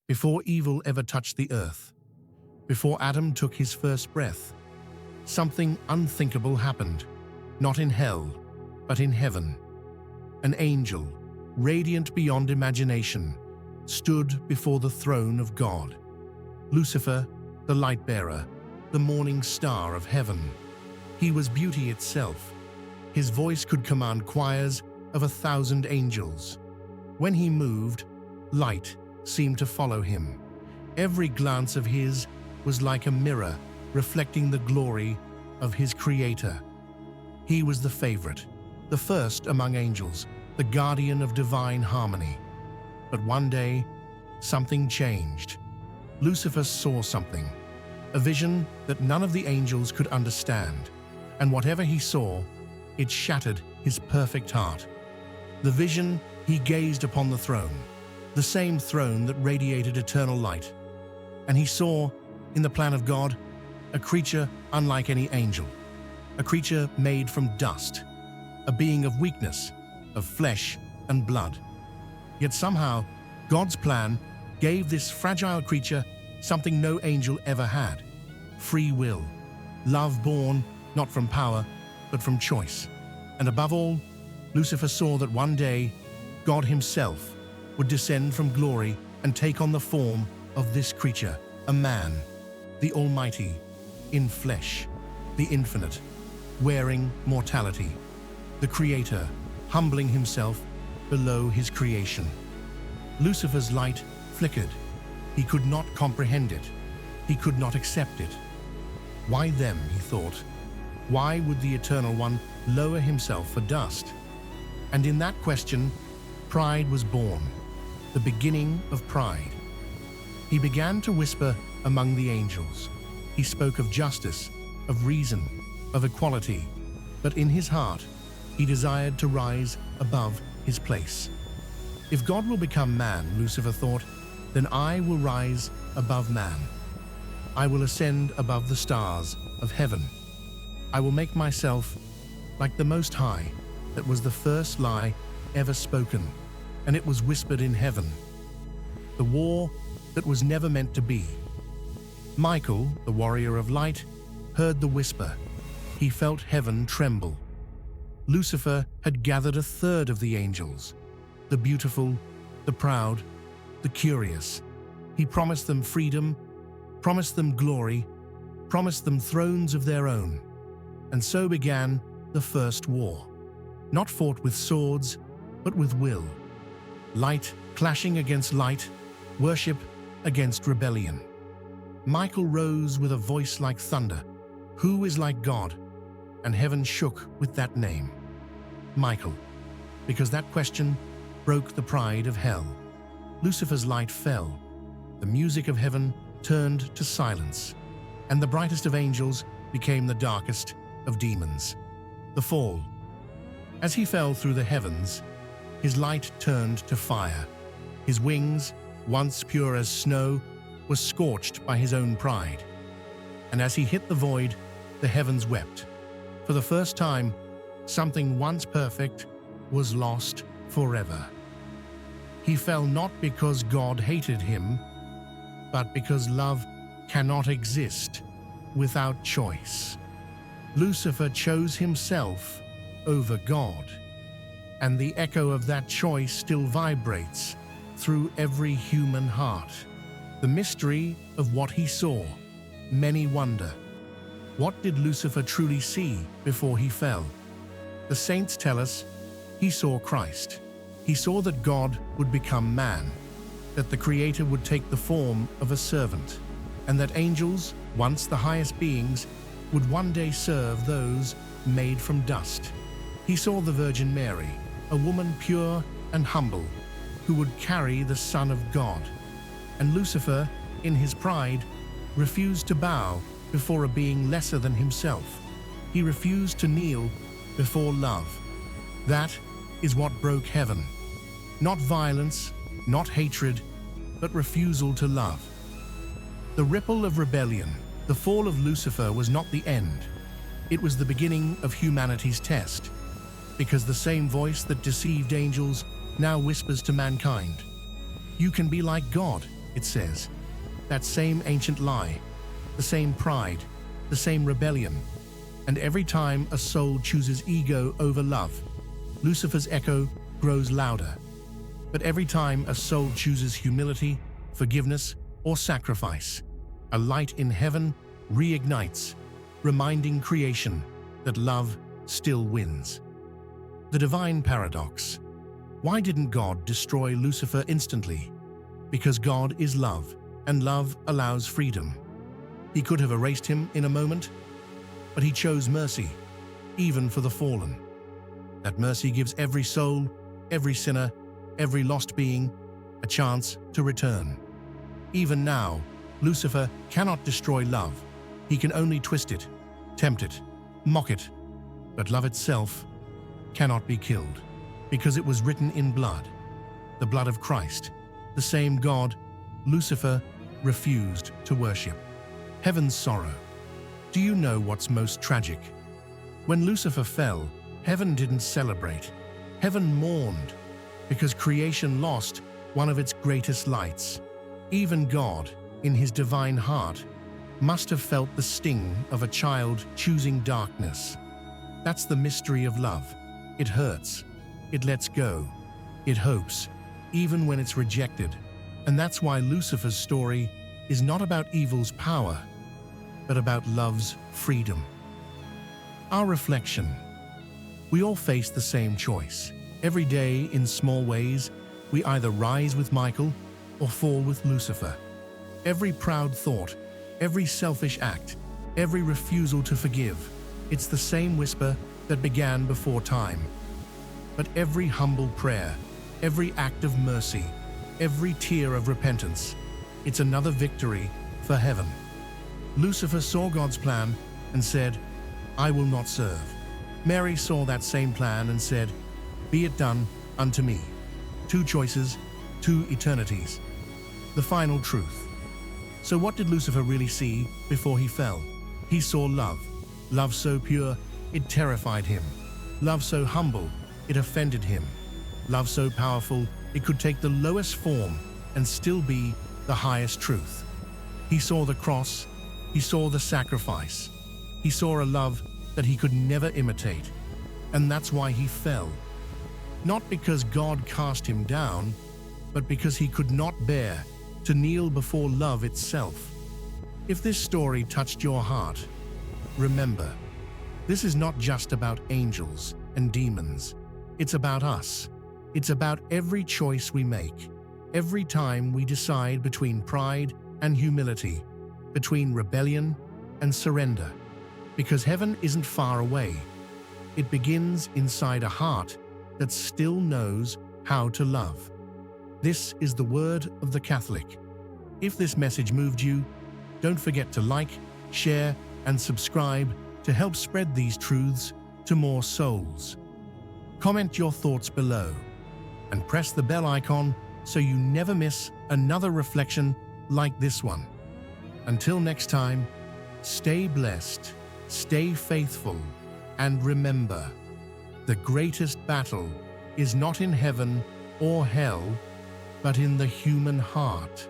Before evil ever touched the earth, before Adam took his first breath, something unthinkable happened, not in hell, but in heaven. An angel, radiant beyond imagination, stood before the throne of God. Lucifer, the light-bearer, the morning star of heaven. He was beauty itself. His voice could command choirs of 1,000 angels. When he moved, light seemed to follow him. Every glance of his was like a mirror reflecting the glory of his Creator. He was the favorite, the first among angels, the guardian of divine harmony. But one day, something changed. Lucifer saw something, a vision that none of the angels could understand, and whatever he saw, it shattered his perfect heart. The vision, he gazed upon the throne, the same throne that radiated eternal light, and he saw, in the plan of God, a creature unlike any angel, a creature made from dust, a being of weakness, of flesh and blood. Yet somehow, God's plan gave this fragile creature something no angel ever had: free will, love born not from power, but from choice. And above all, Lucifer saw that one day, God himself would descend from glory and take on the form of this creature, a man, the Almighty, in flesh, the infinite, wearing mortality, the Creator, humbling himself below his creation. Lucifer's light flickered. He could not comprehend it. He could not accept it. Why them, he thought. Why would the Eternal One lower himself for dust? And in that question, pride was born, the beginning of pride. He began to whisper among the angels. He spoke of justice, of reason, of equality, but in his heart, he desired to rise above his place. If God will become man, Lucifer thought, then I will rise above man. I will ascend above the stars of heaven. I will make myself like the Most High. That was the first lie ever spoken, and it was whispered in heaven. The war that was never meant to be. Michael, the warrior of light, heard the whisper. He felt heaven tremble. Lucifer had gathered 1/3 of the angels, the beautiful, the proud, the curious. He promised them freedom, promised them glory, promised them thrones of their own. And so began the first war, not fought with swords, but with will. Light clashing against light, worship against rebellion. Michael rose with a voice like thunder. Who is like God? And heaven shook with that name. Michael, because that question broke the pride of hell. Lucifer's light fell. The music of heaven turned to silence, and the brightest of angels became the darkest of demons. The fall. As he fell through the heavens, his light turned to fire. His wings, once pure as snow, were scorched by his own pride. And as he hit the void, the heavens wept. For the first time, something once perfect was lost forever. He fell not because God hated him, but because love cannot exist without choice. Lucifer chose himself over God, and the echo of that choice still vibrates through every human heart. The mystery of what he saw. Many wonder, what did Lucifer truly see before he fell? The saints tell us he saw Christ. He saw that God would become man, that the Creator would take the form of a servant, and that angels, once the highest beings, would one day serve those made from dust. He saw the Virgin Mary, a woman pure and humble, who would carry the Son of God. And Lucifer, in his pride, refused to bow before a being lesser than himself. He refused to kneel before love. That is what broke heaven. Not violence, not hatred, but refusal to love. The ripple of rebellion, the fall of Lucifer, was not the end. It was the beginning of humanity's test, because the same voice that deceived angels now whispers to mankind, "You can be like God it says. That same ancient lie, the same pride, the same rebellion. And every time a soul chooses ego over love, Lucifer's echo grows louder. But every time a soul chooses humility, forgiveness, or sacrifice, a light in heaven reignites, reminding creation that love still wins. The divine paradox. Why didn't God destroy Lucifer instantly? Because God is love, and love allows freedom. He could have erased him in a moment, but he chose mercy, even for the fallen. That mercy gives every soul, every sinner, every lost being, a chance to return. Even now, Lucifer cannot destroy love. He can only twist it, tempt it, mock it. But love itself cannot be killed, because it was written in blood, the blood of Christ, the same God Lucifer refused to worship. Heaven's sorrow. Do you know what's most tragic? When Lucifer fell, heaven didn't celebrate. Heaven mourned, because creation lost one of its greatest lights. Even God, in his divine heart, must have felt the sting of a child choosing darkness. That's the mystery of love. It hurts. It lets go. It hopes, even when it's rejected. And that's why Lucifer's story is not about evil's power, but about love's freedom. Our reflection. We all face the same choice. Every day, in small ways, we either rise with Michael or fall with Lucifer. Every proud thought, every selfish act, every refusal to forgive, it's the same whisper that began before time. But every humble prayer, every act of mercy, every tear of repentance, it's another victory for heaven. Lucifer saw God's plan and said, "I will not serve." Mary saw that same plan and said, "Be it done unto me." Two choices, two eternities. The final truth. So what did Lucifer really see before he fell? He saw love. Love so pure, it terrified him. Love so humble, it offended him. Love so powerful, it could take the lowest form and still be the highest truth. He saw the cross. He saw the sacrifice. He saw a love that he could never imitate. And that's why he fell. Not because God cast him down, but because he could not bear to kneel before love itself. If this story touched your heart, remember, this is not just about angels and demons. It's about us. It's about every choice we make, every time we decide between pride and humility, between rebellion and surrender. Because heaven isn't far away. It begins inside a heart that still knows how to love. This is the word of the Catholic. If this message moved you, don't forget to like, share, and subscribe to help spread these truths to more souls. Comment your thoughts below and press the bell icon so you never miss another reflection like this one. Until next time, stay blessed, stay faithful, and remember, the greatest battle is not in heaven or hell, but in the human heart.